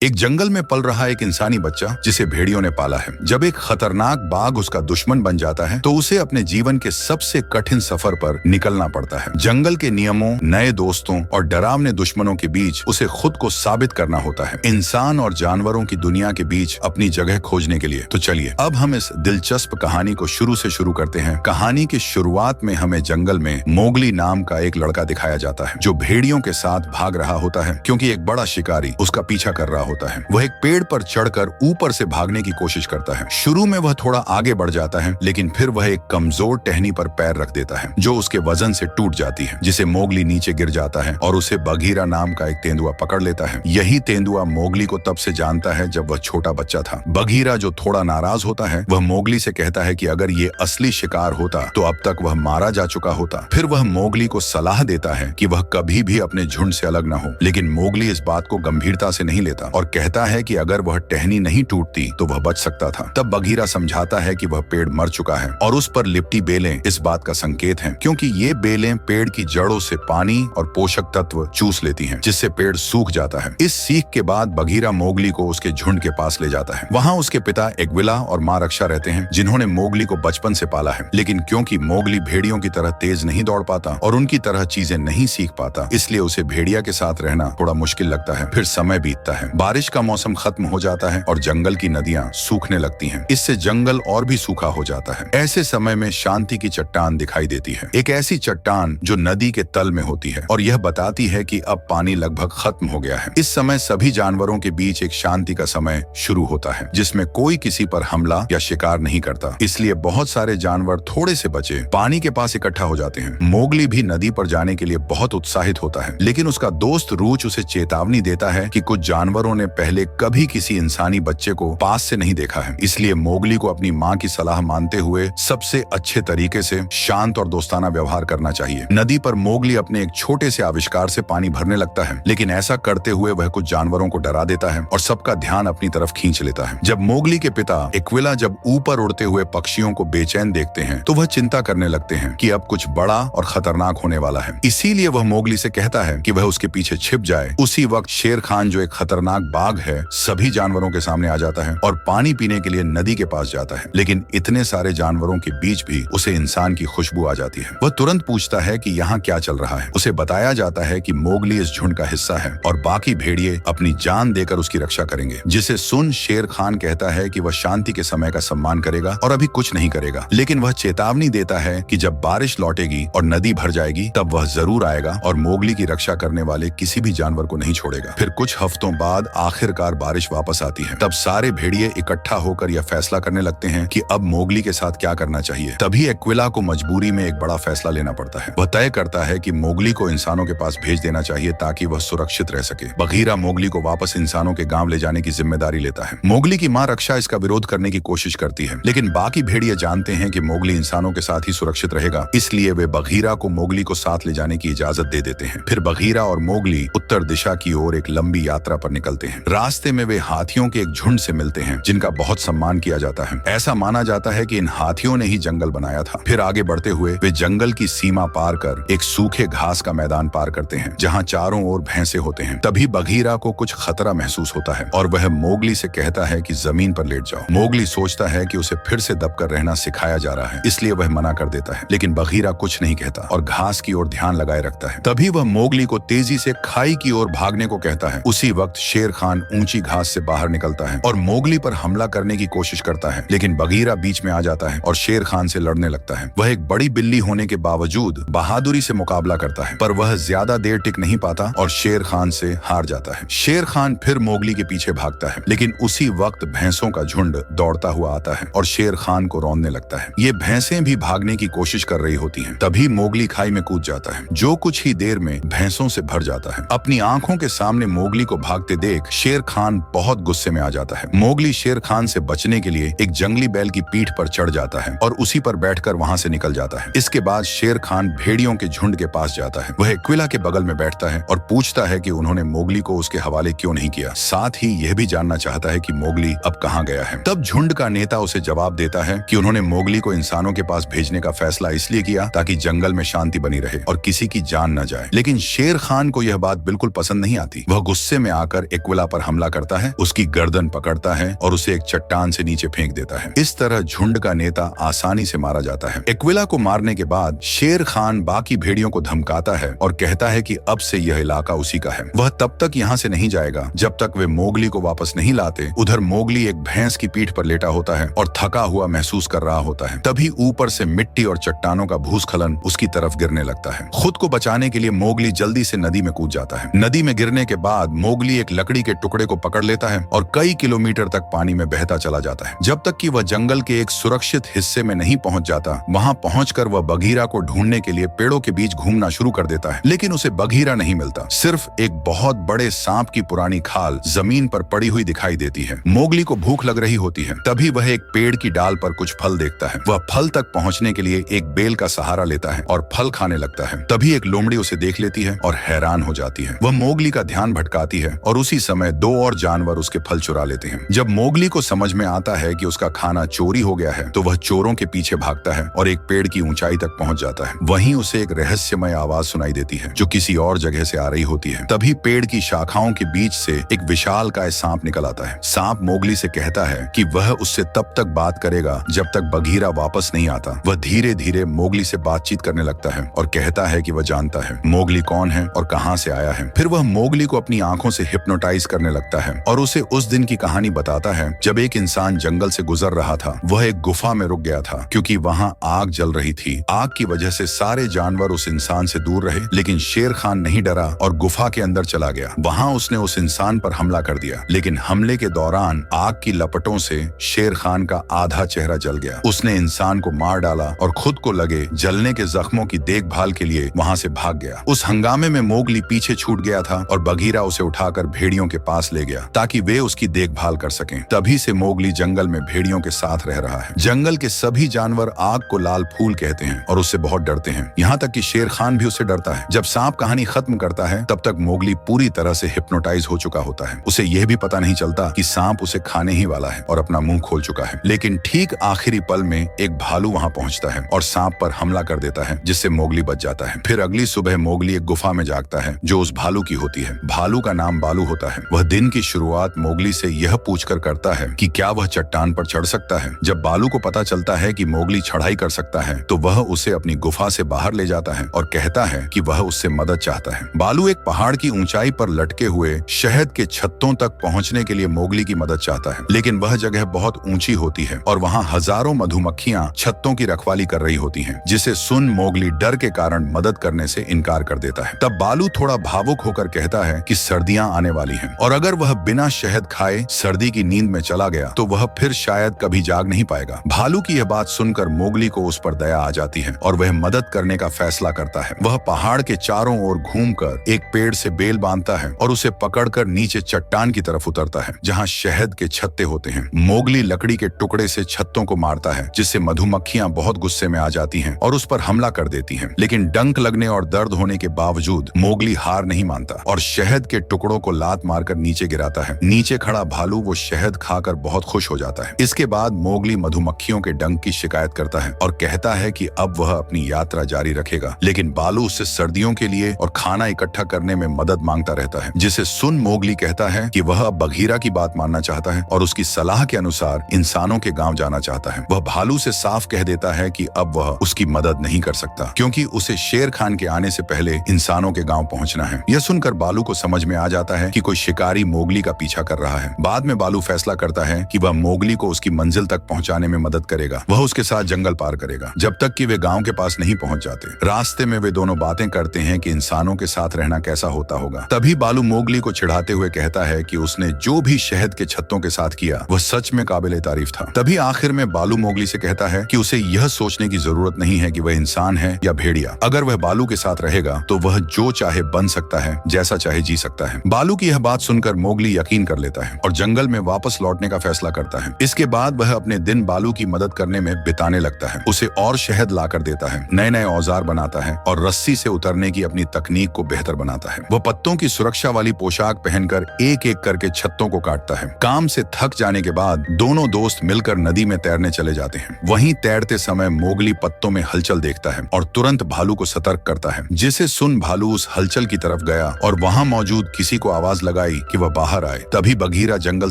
एक जंगल में पल रहा एक इंसानी बच्चा जिसे भेड़ियों ने पाला है। जब एक खतरनाक बाघ उसका दुश्मन बन जाता है तो उसे अपने जीवन के सबसे कठिन सफर पर निकलना पड़ता है। जंगल के नियमों, नए दोस्तों और डरावने दुश्मनों के बीच उसे खुद को साबित करना होता है, इंसान और जानवरों की दुनिया के बीच अपनी जगह खोजने के लिए। तो चलिए अब हम इस दिलचस्प कहानी को शुरू से शुरू करते हैं। कहानी की शुरुआत में हमें जंगल में मोगली नाम का एक लड़का दिखाया जाता है जो भेड़ियों के साथ भाग रहा होता है क्योंकि एक बड़ा शिकारी उसका पीछा कर रहा होता है। वह एक पेड़ पर चढ़कर ऊपर से भागने की कोशिश करता है। शुरू में वह थोड़ा आगे बढ़ जाता है, लेकिन फिर वह एक कमजोर टहनी पर पैर रख देता है जो उसके वजन से टूट जाती है, जिसे मोगली नीचे गिर जाता है और उसे बघीरा नाम का एक तेंदुआ पकड़ लेता है। यही तेंदुआ मोगली को तब से जानता है जब वह छोटा बच्चा था। बघीरा, जो थोड़ा नाराज होता है, वह मोगली से कहता है कि अगर ये असली शिकार होता तो अब तक वह मारा जा चुका होता। फिर वह मोगली को सलाह देता है कि वह कभी भी अपने झुंड से अलग न हो, लेकिन मोगली इस बात को गंभीरता से नहीं लेता और कहता है कि अगर वह टहनी नहीं टूटती तो वह बच सकता था। तब बघीरा समझाता है कि वह पेड़ मर चुका है और उस पर लिपटी बेलें इस बात का संकेत हैं, क्योंकि ये बेलें पेड़ की जड़ों से पानी और पोषक तत्व चूस लेती हैं, जिससे पेड़ सूख जाता है। इस सीख के बाद बघीरा मोगली को उसके झुंड के पास ले जाता है। वहाँ उसके पिता एग्विला और माँ रक्षा रहते हैं, जिन्होंने मोगली को बचपन से पाला है। लेकिन क्योंकि मोगली भेड़ियों की तरह तेज नहीं दौड़ पाता और उनकी तरह चीजें नहीं सीख पाता, इसलिए उसे भेड़िया के साथ रहना थोड़ा मुश्किल लगता है। फिर समय बीतता है, बारिश का मौसम खत्म हो जाता है और जंगल की नदियां सूखने लगती हैं। इससे जंगल और भी सूखा हो जाता है। ऐसे समय में शांति की चट्टान दिखाई देती है, एक ऐसी चट्टान जो नदी के तल में होती है और यह बताती है कि अब पानी लगभग खत्म हो गया है। इस समय सभी जानवरों के बीच एक शांति का समय शुरू होता है, जिसमें कोई किसी पर हमला या शिकार नहीं करता। इसलिए बहुत सारे जानवर थोड़े से बचे पानी के पास इकट्ठा हो जाते हैं। मोगली भी नदी पर जाने के लिए बहुत उत्साहित होता है, लेकिन उसका दोस्त रूच उसे चेतावनी देता है कि कुछ जानवरों ने पहले कभी किसी इंसानी बच्चे को पास से नहीं देखा है। इसलिए मोगली को अपनी माँ की सलाह मानते हुए सबसे अच्छे तरीके से शांत और दोस्ताना व्यवहार करना चाहिए। नदी पर मोगली अपने एक छोटे से आविष्कार से पानी भरने लगता है, लेकिन ऐसा करते हुए वह कुछ जानवरों को डरा देता है और सबका ध्यान अपनी तरफ खींच लेता है। जब मोगली के पिता एक्विला जब ऊपर उड़ते हुए पक्षियों को बेचैन देखते हैं तो वह चिंता करने लगते हैं कि अब कुछ बड़ा और खतरनाक होने वाला है। इसीलिए वह मोगली से कहता है कि वह उसके पीछे छिप जाए। उसी वक्त शेर खान, जो एक खतरनाक बाघ है, सभी जानवरों के सामने आ जाता है और पानी पीने के लिए नदी के पास जाता है। लेकिन इतने सारे जानवरों के बीच भी उसे इंसान की खुशबू आ जाती है। वह तुरंत पूछता है कि यहाँ क्या चल रहा है। उसे बताया जाता है कि मोगली इस झुंड का हिस्सा है और बाकी भेड़िए अपनी जान देकर उसकी रक्षा करेंगे। जिसे सुन शेर खान कहता है कि वह शांति के समय का सम्मान करेगा और अभी कुछ नहीं करेगा, लेकिन वह चेतावनी देता है कि जब बारिश लौटेगी और नदी भर जाएगी तब वह जरूर आएगा और मोगली की रक्षा करने वाले किसी भी जानवर को नहीं छोड़ेगा। फिर कुछ हफ्तों बाद आखिरकार बारिश वापस आती है। तब सारे भेड़िए इकट्ठा होकर यह फैसला करने लगते हैं कि अब मोगली के साथ क्या करना चाहिए। तभी एक्विला को मजबूरी में एक बड़ा फैसला लेना पड़ता है। वह तय करता है कि मोगली को इंसानों के पास भेज देना चाहिए ताकि वह सुरक्षित रह सके। बघीरा मोगली को वापस इंसानों के गांव ले जाने की जिम्मेदारी लेता है। मोगली की माँ रक्षा इसका विरोध करने की कोशिश करती है, लेकिन बाकी भेड़िए जानते हैं कि मोगली इंसानों के साथ ही सुरक्षित रहेगा, इसलिए वे बघीरा को मोगली को साथ ले जाने की इजाजत दे देते हैं। फिर बघीरा और मोगली उत्तर दिशा की ओर एक लंबी यात्रा पर निकलते हैं। रास्ते में वे हाथियों के एक झुंड से मिलते हैं जिनका बहुत सम्मान किया जाता है। ऐसा माना जाता है कि इन हाथियों ने ही जंगल बनाया था। फिर आगे बढ़ते हुए वे जंगल की सीमा पार कर एक सूखे घास का मैदान पार करते हैं जहाँ चारों ओर भैंसे होते हैं। तभी बघीरा को कुछ खतरा महसूस होता है और वह मोगली से कहता है कि जमीन पर लेट जाओ। मोगली सोचता है कि उसे फिर से दबकर रहना सिखाया जा रहा है, इसलिए वह मना कर देता है, लेकिन बघीरा कुछ नहीं कहता और घास की ओर ध्यान लगाए रखता है। तभी वह मोगली को तेजी से खाई की ओर भागने को कहता है। उसी वक्त शेर खान ऊंची घास से बाहर निकलता है और मोगली पर हमला करने की कोशिश करता है, लेकिन बघीरा बीच में आ जाता है और शेर खान से लड़ने लगता है। वह एक बड़ी बिल्ली होने के बावजूद बहादुरी से मुकाबला करता है, पर वह ज्यादा देर टिक नहीं पाता और शेर खान से हार जाता है। शेर खान फिर मोगली के पीछे भागता है, लेकिन उसी वक्त भैंसों का झुंड दौड़ता हुआ आता है और शेर खान को रौंदने लगता है। ये भैंसें भी भागने की कोशिश कर रही होती हैं। तभी मोगली खाई में कूद जाता है, जो कुछ ही देर में भैंसों से भर जाता है। अपनी आंखों के सामने मोगली को भागते देख शेर खान बहुत गुस्से में आ जाता है। मोगली शेर खान से बचने के लिए एक जंगली बैल की पीठ पर चढ़ जाता है और उसी पर बैठकर वहां से निकल जाता है। इसके बाद शेर खान भेड़ियों के झुंड के पास जाता है। वह एक्विला के बगल में बैठता है और पूछता है कि उन्होंने मोगली को उसके हवाले क्यों नहीं किया। साथ ही यह भी जानना चाहता है कि मोगली अब कहाँ गया है। तब झुंड का नेता उसे जवाब देता है कि उन्होंने मोगली को इंसानों के पास भेजने का फैसला इसलिए किया ताकि जंगल में शांति बनी रहे और किसी की जान न जाए। लेकिन शेर खान को यह बात बिल्कुल पसंद नहीं आती। वह गुस्से में आकर एक्विला एक्विला पर हमला करता है, उसकी गर्दन पकड़ता है और उसे एक चट्टान से नीचे फेंक देता है। इस तरह झुंड का नेता आसानी से मारा जाता है। एक्विला को मारने के बाद शेर खान बाकी भेड़ियों को धमकाता है और कहता है कि अब से यह इलाका उसी का है। वह तब तक यहाँ से नहीं जाएगा जब तक वे मोगली को वापस नहीं लाते। उधर मोगली एक भैंस की पीठ पर लेटा होता है और थका हुआ महसूस कर रहा होता है। तभी ऊपर से मिट्टी और चट्टानों का भूस्खलन उसकी तरफ गिरने लगता है। खुद को बचाने के लिए मोगली जल्दी से नदी में कूद जाता है। नदी में गिरने के बाद मोगली एक लकड़ी के टुकड़े को पकड़ लेता है और कई किलोमीटर तक पानी में बहता चला जाता है। जब तक कि वह जंगल के एक सुरक्षित हिस्से में नहीं पहुंच जाता, वहां पहुंचकर वह बघीरा को ढूंढने के लिए पेड़ों के बीच घूमना शुरू कर देता है, लेकिन उसे बघीरा नहीं मिलता। सिर्फ एक बहुत बड़े सांप की पुरानी खाल जमीन पर पड़ी हुई दिखाई देती है। मोगली को भूख लग रही होती है, तभी वह एक पेड़ की डाल पर कुछ फल देखता है। वह फल तक पहुंचने के लिए एक बेल का सहारा लेता है और फल खाने लगता है। तभी एक लोमड़ी उसे देख लेती है और हैरान हो जाती है। वह मोगली का ध्यान भटकाती है और उसी समय दो और जानवर उसके फल चुरा लेते हैं। जब मोगली को समझ में आता है कि उसका खाना चोरी हो गया है, तो वह चोरों के पीछे भागता है और एक पेड़ की ऊंचाई तक पहुंच जाता है। वहीं उसे एक रहस्यमय आवाज सुनाई देती है जो किसी और जगह से आ रही होती है। तभी पेड़ की शाखाओं के बीच से एक विशालकाय सांप निकल आता है। सांप मोगली से कहता है कि वह उससे तब तक बात करेगा जब तक बघीरा वापस नहीं आता। वह धीरे धीरे मोगली से बातचीत करने लगता है और कहता है कि वह जानता है मोगली कौन है और कहां से आया है। फिर वह मोगली को अपनी आंखों से हिप्नोटाइज करने लगता है और उसे उस दिन की कहानी बताता है जब एक इंसान जंगल से गुजर रहा था। वह एक गुफा में रुक गया था क्योंकि वहां आग जल रही थी। आग की वजह से सारे जानवर उस इंसान से दूर रहे, लेकिन शेर खान नहीं डरा और गुफा के अंदर चला गया। वहां उसने उस इंसान पर हमला कर दिया, लेकिन हमले के दौरान आग की लपटों से शेर खान का आधा चेहरा जल गया। उसने इंसान को मार डाला और खुद को लगे जलने के जख्मों की देखभाल के लिए वहां से भाग गया। उस हंगामे में मोगली पीछे छूट गया था और बघीरा उसे उठाकर भेड़ियों के पास ले गया ताकि वे उसकी देखभाल कर सकें। तभी से मोगली जंगल में भेड़ियों के साथ रह रहा है। जंगल के सभी जानवर आग को लाल फूल कहते हैं और उससे बहुत डरते हैं, यहाँ तक कि शेर खान भी उससे डरता है। जब सांप कहानी खत्म करता है तब तक मोगली पूरी तरह से हिप्नोटाइज हो चुका होता है। उसे यह भी पता नहीं चलता कि सांप उसे खाने ही वाला है और अपना मुंह खोल चुका है। लेकिन ठीक आखिरी पल में एक भालू वहां पहुंचता है और सांप पर हमला कर देता है, जिससे मोगली बच जाता है। फिर अगली सुबह मोगली एक गुफा में जागता है जो उस भालू की होती है। भालू का नाम बालू होता है। वह दिन की शुरुआत मोगली से यह पूछकर करता है कि क्या वह चट्टान पर चढ़ सकता है। जब बालू को पता चलता है कि मोगली चढ़ाई कर सकता है तो वह उसे अपनी गुफा से बाहर ले जाता है और कहता है कि वह उससे मदद चाहता है। बालू एक पहाड़ की ऊंचाई पर लटके हुए शहद के छत्तों तक पहुंचने के लिए मोगली की मदद चाहता है, लेकिन वह जगह बहुत ऊंची होती है और वहां हजारों मधुमक्खियां छत्तों की रखवाली कर रही होती हैं, जिसे सुन मोगली डर के कारण मदद करने से इनकार कर देता है। तब बालू थोड़ा भावुक होकर कहता है कि सर्दियां आने वाली हैं और अगर वह बिना शहद खाए सर्दी की नींद में चला गया तो वह फिर शायद कभी जाग नहीं पाएगा। भालू की यह बात सुनकर मोगली को उस पर दया आ जाती है और वह मदद करने का फैसला करता है। वह पहाड़ के चारों ओर घूमकर एक पेड़ से बेल बांधता है और उसे पकड़कर नीचे चट्टान की तरफ उतरता है जहां शहद के छत्ते होते हैं। मोगली लकड़ी के टुकड़े से छत्तों को मारता है, जिससे मधुमक्खियां बहुत गुस्से में आ जाती हैं और उस पर हमला कर देती हैं। लेकिन डंक लगने और दर्द होने के बावजूद मोगली हार नहीं मानता और शहद के टुकड़ों को लात मारकर नीचे गिराता है। नीचे खड़ा भालू वो शहद खाकर बहुत खुश हो जाता है। इसके बाद मोगली मधुमक्खियों के डंक की शिकायत करता है और कहता है कि अब वह अपनी यात्रा जारी रखेगा, लेकिन बालू उससे सर्दियों के लिए और खाना इकट्ठा करने में मदद मांगता रहता है, जिसे सुन मोगली कहता है कि वह अब बघीरा की बात मानना चाहता है और उसकी सलाह के अनुसार इंसानों के गांव जाना चाहता है। वह भालू से साफ कह देता है कि अब वह उसकी मदद नहीं कर सकता क्योंकि उसे शेर खान के आने से पहले इंसानों के गांव पहुंचना है। यह सुनकर बालू को समझ में आ जाता है कि कोई शिकारी मोगली का पीछा कर रहा है। बाद में बालू फैसला करता है कि वह मोगली को उसकी मंजिल तक पहुंचाने में मदद करेगा। वह उसके साथ जंगल पार करेगा जब तक कि वे गांव के पास नहीं पहुंच जाते। रास्ते में वे दोनों बातें करते हैं कि इंसानों के साथ रहना कैसा होता होगा। तभी बालू मोगली को चिढ़ाते हुए कहता है कि उसने जो भी शहद के छत्तों के साथ किया वह सच में काबिले तारीफ था। तभी आखिर में बालू मोगली से कहता है कि उसे यह सोचने की जरूरत नहीं है कि वह इंसान है या भेड़िया। अगर वह बालू के साथ रहेगा तो वह जो चाहे बन सकता है, जैसा चाहे जी सकता है। बालू की यह बात सुनकर मोगली यकीन कर लेता है और जंगल में वापस लौटने का फैसला करता है। इसके बाद वह अपने दिन बालू की मदद करने में बिताने लगता है। उसे और शहद लाकर देता है, नए नए औजार बनाता है और रस्सी से उतरने की अपनी तकनीक को बेहतर बनाता है। वह पत्तों की सुरक्षा वाली पोशाक पहनकर एक एक करके छत्तों को काटता है। काम से थक जाने के बाद दोनों दोस्त मिलकर नदी में तैरने चले जाते हैं। वहीं तैरते समय मोगली पत्तों में हलचल देखता है और तुरंत भालू को सतर्क करता है, जिसे सुन भालू उस हलचल की तरफ गया और वहां मौजूद किसी को आवाज लगा लगाई कि वह बाहर आए। तभी बघीरा जंगल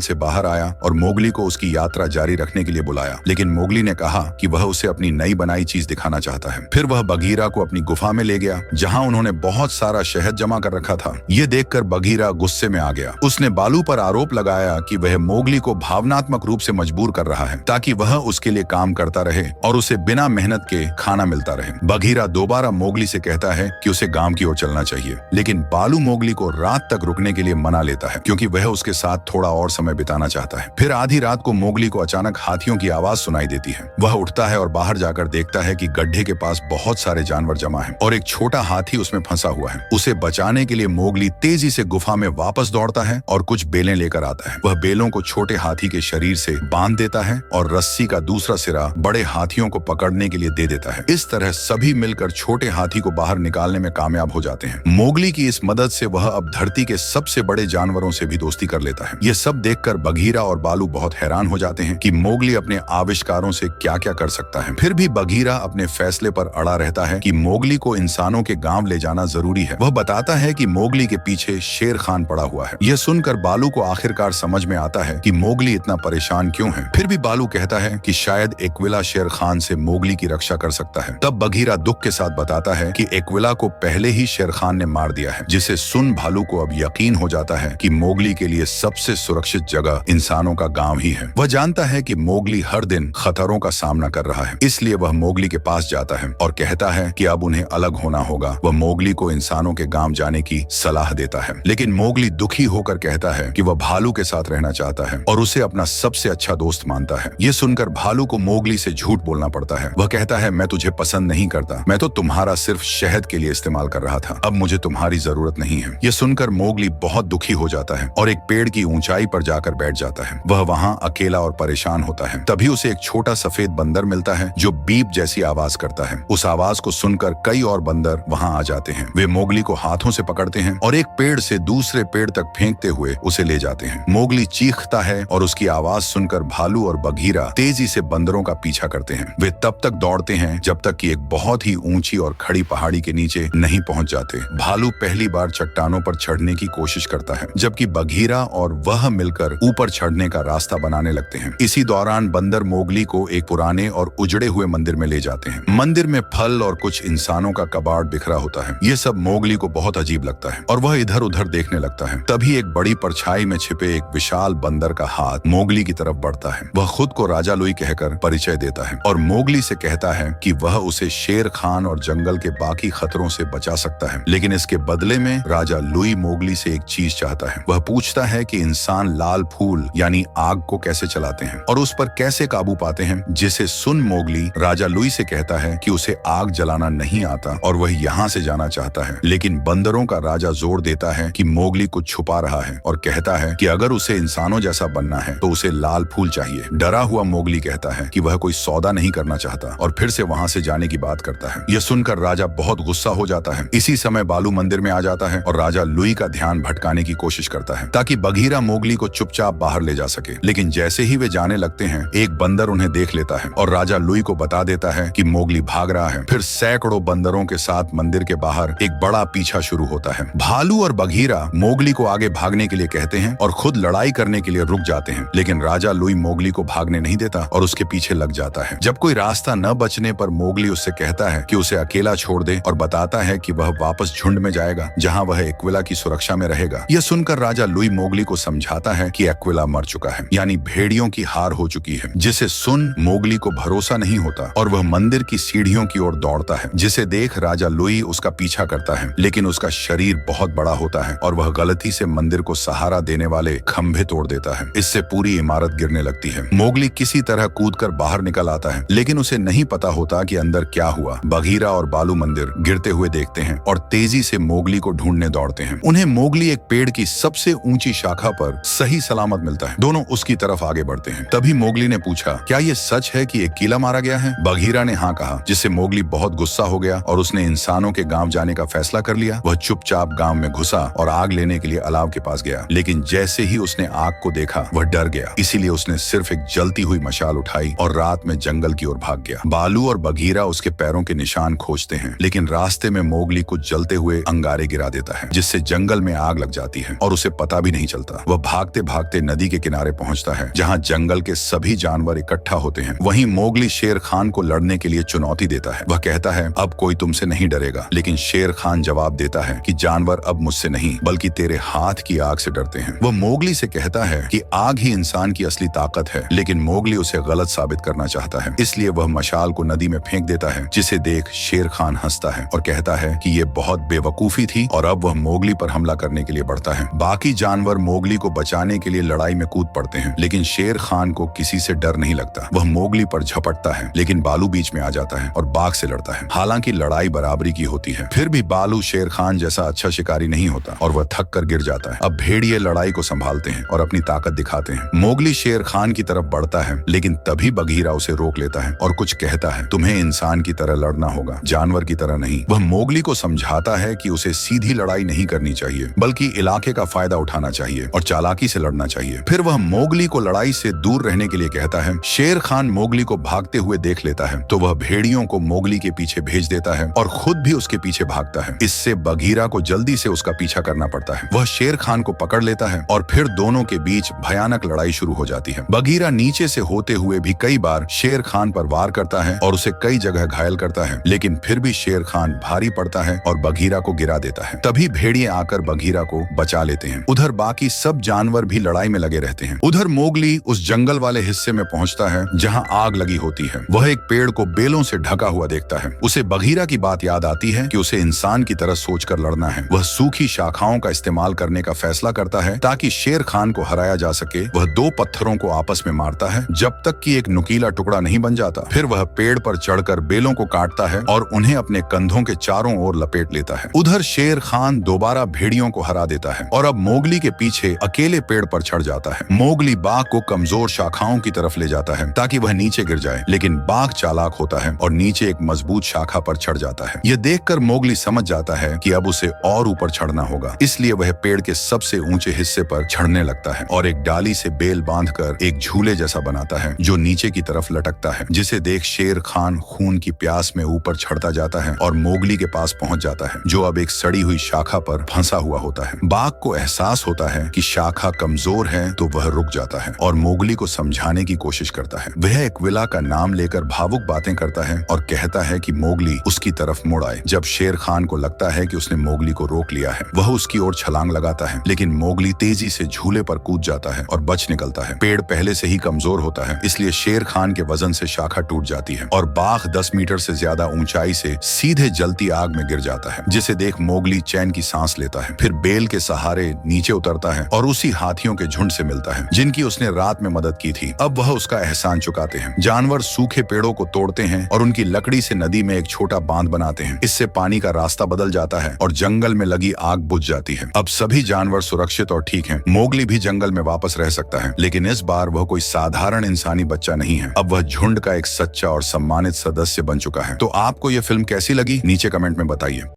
से बाहर आया और मोगली को उसकी यात्रा जारी रखने के लिए बुलाया, लेकिन मोगली ने कहा कि वह उसे अपनी नई बनाई चीज दिखाना चाहता है। फिर वह बघीरा को अपनी गुफा में ले गया, जहाँ उन्होंने बहुत सारा शहद जमा कर रखा था। ये देखकर बघीरा गुस्से में आ गया। उसने बालू पर आरोप लगाया कि वह मोगली को भावनात्मक रूप से मजबूर कर रहा है ताकि वह उसके लिए काम करता रहे और उसे बिना मेहनत के खाना मिलता रहे। बघीरा दोबारा मोगली से कहता है कि उसे गांव की ओर चलना चाहिए, लेकिन बालू मोगली को रात तक रुकने के लिए मना लेता है क्योंकि वह उसके साथ थोड़ा और समय बिताना चाहता है। फिर आधी रात को मोगली को अचानक हाथियों की आवाज सुनाई देती है। वह उठता है और बाहर जाकर देखता है कि गड्ढे के पास बहुत सारे जानवर जमा हैं और एक छोटा हाथी उसमें फंसा हुआ है। उसे बचाने के लिए मोगली तेजी से गुफा में वापस दौड़ता है और कुछ बेलें लेकर आता है। वह बेलों को छोटे हाथी के शरीर से बांध देता है और रस्सी का दूसरा सिरा बड़े हाथियों को पकड़ने के लिए दे देता है। इस तरह सभी मिलकर छोटे हाथी को बाहर निकालने में कामयाब हो जाते हैं। मोगली की इस मदद से वह अब धरती के सबसे बड़े जानवरों से भी दोस्ती कर लेता है। यह सब देखकर बघीरा और बालू बहुत हैरान हो जाते हैं कि मोगली अपने आविष्कारों से क्या क्या कर सकता है। फिर भी बघीरा अपने फैसले पर अड़ा रहता है कि मोगली को इंसानों के गांव ले जाना जरूरी है। वह बताता है कि मोगली के पीछे शेर खान पड़ा हुआ है। यह सुनकर बालू को आखिरकार समझ में आता है कि मोगली इतना परेशान क्यों है। फिर भी बालू कहता है कि शायद एक्विला शेर खान से मोगली की रक्षा कर सकता है। तब बघीरा दुख के साथ बताता है कि एक्विला को पहले ही शेर खान ने मार दिया है, जिसे सुन भालू को अब यकीन हो जाता है कि मोगली के लिए सबसे सुरक्षित जगह इंसानों का गांव ही है। वह जानता है कि मोगली हर दिन खतरों का सामना कर रहा है, इसलिए वह मोगली के पास जाता है और कहता है कि अब उन्हें अलग होना होगा। वह मोगली को इंसानों के गांव जाने की सलाह देता है, लेकिन मोगली दुखी होकर कहता है कि वह भालू के साथ रहना चाहता है और उसे अपना सबसे अच्छा दोस्त मानता है। ये सुनकर भालू को मोगली से झूठ बोलना पड़ता है। वह कहता है, मैं तुझे पसंद नहीं करता, मैं तो तुम्हारा सिर्फ शहद के लिए इस्तेमाल कर रहा था, अब मुझे तुम्हारी जरूरत नहीं है। यह सुनकर मोगली बहुत दुखी हो जाता है और एक पेड़ की ऊंचाई पर जाकर बैठ जाता है। वह वहां अकेला और परेशान होता है। तभी उसे एक छोटा सफेद बंदर मिलता है जो बीप जैसी आवाज करता है। उस आवाज को सुनकर कई और बंदर वहां आ जाते हैं। वे मोगली को हाथों से पकड़ते हैं और एक पेड़ से दूसरे पेड़ तक फेंकते हुए उसे ले जाते हैं। मोगली चीखता है और उसकी आवाज सुनकर भालू और बघीरा तेजी से बंदरों का पीछा करते हैं। वे तब तक दौड़ते हैं जब तक कि एक बहुत ही ऊंची और खड़ी पहाड़ी के नीचे नहीं पहुंच जाते। भालू पहली बार चट्टानों पर चढ़ने की कोशिश करता है, जबकि बघीरा और वह मिलकर ऊपर चढ़ने का रास्ता बनाने लगते हैं। इसी दौरान बंदर मोगली को एक पुराने और उजड़े हुए मंदिर में ले जाते हैं। मंदिर में फल और कुछ इंसानों का कबाड़ बिखरा होता है। ये सब मोगली को बहुत अजीब लगता है और वह इधर उधर देखने लगता है। तभी एक बड़ी परछाई में छिपे एक विशाल बंदर का हाथ मोगली की तरफ बढ़ता है। वह खुद को राजा लुई कहकर परिचय देता है और मोगली से कहता है कि वह उसे शेर खान और जंगल के बाकी खतरों से बचा सकता है, लेकिन इसके बदले में राजा लुई मोगली से एक चीज चाहता है। वह पूछता है कि इंसान लाल फूल यानी आग को कैसे चलाते हैं और उस पर कैसे काबू पाते हैं, जिसे सुन मोगली राजा लुई से कहता है कि उसे आग जलाना नहीं आता और वह यहाँ से जाना चाहता है। लेकिन बंदरों का राजा जोर देता है कि मोगली कुछ छुपा रहा है और कहता है कि अगर उसे इंसानों जैसा बनना है तो उसे लाल फूल चाहिए। डरा हुआ मोगली कहता है कि वह कोई सौदा नहीं करना चाहता और फिर से वहां से जाने की बात करता है। यह सुनकर राजा बहुत गुस्सा हो जाता है। इसी समय बालू मंदिर में आ जाता है और राजा लुई का ध्यान भटकाने की कोशिश करता है ताकि बघीरा मोगली को चुपचाप बाहर ले जा सके। लेकिन जैसे ही वे जाने लगते हैं, एक बंदर उन्हें देख लेता है और राजा लुई को बता देता है कि मोगली भाग रहा है। फिर सैकड़ों बंदरों के साथ मंदिर के बाहर एक बड़ा पीछा शुरू होता है। भालू और बघीरा मोगली को आगे भागने के लिए कहते हैं और खुद लड़ाई करने के लिए रुक जाते हैं, लेकिन राजा लुई मोगली को भागने नहीं देता और उसके पीछे लग जाता है। जब कोई रास्ता न बचने पर मोगली उससे कहता है कि उसे अकेला छोड़ दे और बताता है कि वह वापस झुंड में जाएगा जहां वह एक्विला की सुरक्षा में रहेगा। यह सुनकर राजा लुई मोगली को समझाता है कि एक्विला मर चुका है, यानी भेड़ियों की हार हो चुकी है, जिसे सुन मोगली को भरोसा नहीं होता और वह मंदिर की सीढ़ियों की ओर दौड़ता है, जिसे देख राजा लुई उसका पीछा करता है। लेकिन उसका शरीर बहुत बड़ा होता है और वह गलती से मंदिर को सहारा देने वाले खंभे तोड़ देता है। इससे पूरी इमारत गिरने लगती है। मोगली किसी तरह कूदकर बाहर निकल आता है, लेकिन उसे नहीं पता होता कि अंदर क्या हुआ। बघीरा और बालू मंदिर गिरते हुए देखते हैं और तेजी से मोगली को ढूंढने दौड़ते हैं। उन्हें मोगली एक पेड़ की सबसे ऊंची शाखा पर सही सलामत मिलता है। दोनों उसकी तरफ आगे बढ़ते हैं। तभी मोगली ने पूछा, क्या ये सच है कि एक कीला मारा गया है? बघीरा ने हाँ कहा, जिससे मोगली बहुत गुस्सा हो गया और उसने इंसानों के गांव जाने का फैसला कर लिया। वह चुपचाप गांव में घुसा और आग लेने के लिए अलाव के पास गया, लेकिन जैसे ही उसने आग को देखा वह डर गया। इसीलिए उसने सिर्फ एक जलती हुई मशाल उठाई और रात में जंगल की ओर भाग गया। बालू और बघीरा उसके पैरों के निशान खोजते हैं, लेकिन रास्ते में मोगली कुछ जलते हुए अंगारे गिरा देता है, जिससे जंगल में आग लग जाती है। जाती है और उसे पता भी नहीं चलता। वह भागते भागते नदी के किनारे पहुंचता है जहां जंगल के सभी जानवर इकट्ठा होते हैं। वहीं मोगली शेर खान को लड़ने के लिए चुनौती देता है। वह कहता है, अब कोई तुमसे नहीं डरेगा। लेकिन शेर खान जवाब देता है कि जानवर अब मुझसे नहीं बल्कि तेरे हाथ की आग से डरते हैं। वह मोगली से कहता है कि आग ही इंसान की असली ताकत है, लेकिन मोगली उसे गलत साबित करना चाहता है। इसलिए वह मशाल को नदी में फेंक देता है, जिसे देख शेर खान हंसता है और कहता है कि ये बहुत बेवकूफी थी और अब वह मोगली पर हमला करने के लिए बढ़ता है। बाकी जानवर मोगली को बचाने के लिए लड़ाई में कूद पड़ते हैं, लेकिन शेर खान को किसी से डर नहीं लगता। वह मोगली पर झपटता है, लेकिन बालू बीच में आ जाता है और बाघ से लड़ता है। हालांकि लड़ाई बराबरी की होती है, फिर भी बालू शेर खान जैसा अच्छा शिकारी नहीं होता और वह थक कर गिर जाता है। अब भेड़िए लड़ाई को संभालते हैं और अपनी ताकत दिखाते हैं। मोगली शेर खान की तरफ बढ़ता है, लेकिन तभी बघीरा उसे रोक लेता है और कुछ कहता है, तुम्हें इंसान की तरह लड़ना होगा, जानवर की तरह नहीं। वह मोगली को समझाता है कि उसे सीधी लड़ाई नहीं करनी चाहिए, बल्कि इलाके का फायदा उठाना चाहिए और चालाकी से लड़ना चाहिए। फिर वह मोगली को लड़ाई से दूर रहने के लिए कहता है। शेर खान मोगली को भागते हुए देख लेता है तो वह भेड़ियों को मोगली के पीछे भेज देता है और खुद भी उसके पीछे भागता है। इससे बघीरा को जल्दी से उसका पीछा करना पड़ता है। वह शेर खान को पकड़ लेता है और फिर दोनों के बीच भयानक लड़ाई शुरू हो जाती है। बघीरा नीचे से होते हुए भी कई बार शेर खान पर वार करता है और उसे कई जगह घायल करता है, लेकिन फिर भी शेर खान भारी पड़ता है और बघीरा को गिरा देता है। तभी भेड़िए आकर बघीरा को बचा लेते हैं। उधर बाकी सब जानवर भी लड़ाई में लगे रहते हैं। उधर मोगली उस जंगल वाले हिस्से में पहुंचता है जहां आग लगी होती है। वह एक पेड़ को बेलों से ढका हुआ देखता है। उसे बघीरा की बात याद आती है कि उसे इंसान की तरह सोचकर लड़ना है। वह सूखी शाखाओं का इस्तेमाल करने का फैसला करता है ताकि शेर खान को हराया जा सके। वह दो पत्थरों को आपस में मारता है जब तक कि एक नुकीला टुकड़ा नहीं बन जाता। फिर वह पेड़ पर चढ़कर बेलों को काटता है और उन्हें अपने कंधों के चारों ओर लपेट लेता है। उधर शेर खान दोबारा भेड़ियों को हरा देता है और अब मोगली के पीछे अकेले पेड़ पर चढ़ जाता है। मोगली बाघ को कमजोर शाखाओं की तरफ ले जाता है ताकि वह नीचे गिर जाए, लेकिन बाघ चालाक होता है और नीचे एक मजबूत शाखा पर चढ़ जाता है। यह देखकर मोगली समझ जाता है कि अब उसे और ऊपर चढ़ना होगा, इसलिए वह पेड़ के सबसे ऊंचे हिस्से पर चढ़ने लगता है और एक डाली से बेल बांधकर एक झूले जैसा बनाता है जो नीचे की तरफ लटकता है, जिसे देख शेर खान खून की प्यास में ऊपर चढ़ता जाता है और मोगली के पास पहुंच जाता है, जो अब एक सड़ी हुई शाखा पर फंसा हुआ होता है। बाघ को एहसास होता है कि शाखा कमजोर है तो वह रुक जाता है और मोगली को समझाने की कोशिश करता है। वह एक विला का नाम लेकर भावुक बातें करता है और कहता है कि मोगली उसकी तरफ मुड़ आए। जब शेर खान को लगता है कि उसने मोगली को रोक लिया है, वह उसकी ओर छलांग लगाता है, लेकिन मोगली तेजी से झूले पर कूद जाता है और बच निकलता है। पेड़ पहले से ही कमजोर होता है, इसलिए शेर खान के वजन से शाखा टूट जाती है और बाघ 10 मीटर से ज्यादा ऊंचाई से सीधे जलती आग में गिर जाता है, जिसे देख मोगली चैन की सांस लेता है। फिर बेल के सहारे नीचे उतरता है और उसी हाथियों के झुंड से मिलता है जिनकी उसने रात में मदद की थी। अब वह उसका एहसान चुकाते हैं। जानवर सूखे पेड़ों को तोड़ते हैं और उनकी लकड़ी से नदी में एक छोटा बांध बनाते हैं। इससे पानी का रास्ता बदल जाता है और जंगल में लगी आग बुझ जाती है। अब सभी जानवर सुरक्षित और ठीक हैं। मोगली भी जंगल में वापस रह सकता है, लेकिन इस बार वह कोई साधारण इंसानी बच्चा नहीं है। अब वह झुंड का एक सच्चा और सम्मानित सदस्य बन चुका है। तो आपको यह फिल्म कैसी लगी, नीचे कमेंट में बताइए।